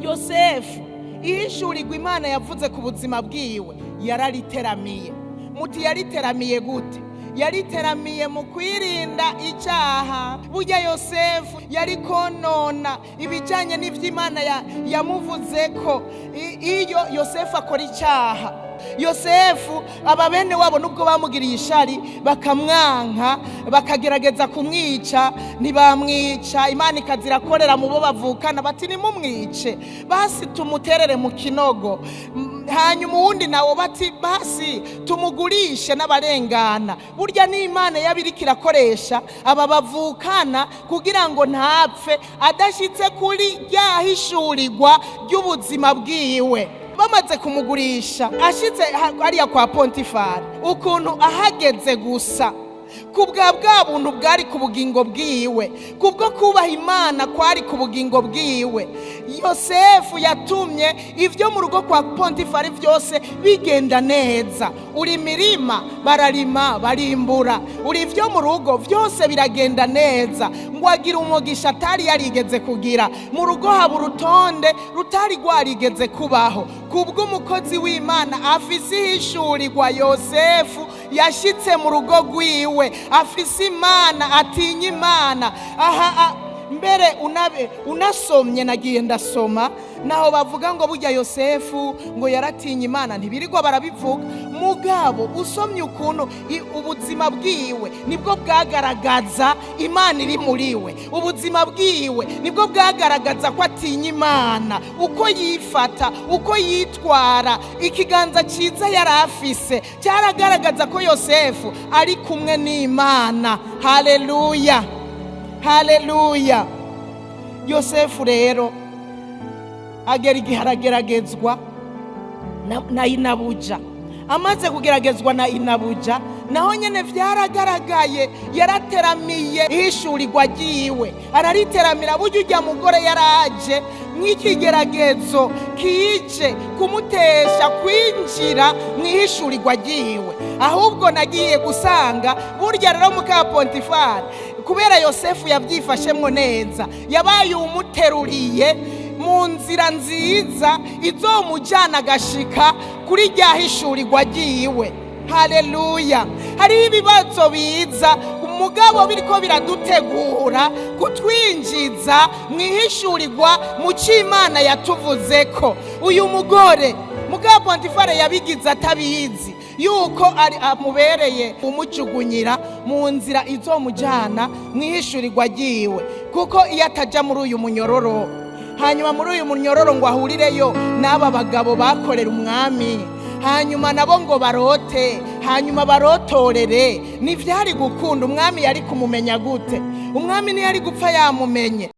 Yosefu ihishurirwa Imana yavuze ku buzima bwiwe yarariteramiye. Muti yariteramiye gute? Yariteramiye mu kwirinda icyaha. Burya Yosefu yari konona ibijyanye n'ivy'Imana yamuvuze ko iyo Yosefu akora icyaha. Yosefu aba bene wabo nubwo bamugiriye ishari bakamwanka bakagerageza kumwica, ntibamwica. Imana ikazirakorera mu bo bavukana bati nimumwice, basi tumuterere mu kinogo. Hanyuma uwundi nawo bati basi tumugurishe n'abarengana. Burya ni Imana yabiriko irakoresha aba bavukana kugira ngo ntapfe adashitse kuri ryahishurirwa ry'ubuzima bwiwe. Bamaze kumugurisha ashitse hariya kwa Pontifari, ukuntu ahageze gusa kubwa bwa buntu bwari ku bugingo bwiwe, kubwo kubaha Imana kwari ku bugingo bwiwe, Yosefu yatumye ivyo mu rugo kwa Pontifari vyose bigenda neza. Uri mirima bararima barimbura, uri ivyo mu rugo vyose biragenda neza. Ngo agira umugisha atari yarigeze kugira, mu rugo haba urutonde rutari rwarigeze kubaho. Kubwo umukozi w'Imana afise ihishurirwa Yosefu yashitse mu rugo rwiwe, afise Imana, atinya Imana. Mbere unasomye nagiye ndasoma naho bavuga ngo burya Yosefu ngo yaratinya Imana, ntibirirwa barabivuga. Mugabo usomye ukuntu ubuzima bwiwe nibwo bwagaragaza Imana iri muriwe, ubuzima bwiwe nibwo bwagaragaza ko atinya Imana, uko yifata, uko yitwara. Ikiganza cyiza yari afise cyaragaragaza ko Yosefu ari kumwe n'Imana. Haleluya, haleluya. Yosefu rero agera igihe arageragezwa na Inabuja. Amaze kugeragezwa na Inabuja naho nyene vyaragaragaye, yarateramiye ihishurirwa ryiwe, arariteramira. Burya ujya mugore yaraje mw'ikigeragezo kije kumutesha kwinjira mwihishurirwa ryiwe. Ahubwo nagiye gusanga burya rero muka Pontifari, kubera Yosefu yavyifashemwo neza, yabaye umuteruriye mu nzira nziza izomujana agashika kuri ryahishurirwa ryiwe. Haleluya. Hari ibibazo biza umugabo biriko biradutegura kutwinjiza mwihishurirwa mu c'Imana yatuvuzeko. Uyu mugore muka Pontifari yabigize atabizi yuko ari amubereye umujugunyira mu nzira izomujana mwihishurirwa ryiwe, kuko iyo ataja muri uyu munyororo, hanyuma muri uyu munyororo ngo ahurireyo n'aba bagabo bakorera umwami, hanyuma nabo ngo barote, hanyuma barotorere, ntivyari gukunda. Umwami yari kumumenya gute? Umwami ntiyari gupfa yamumenye.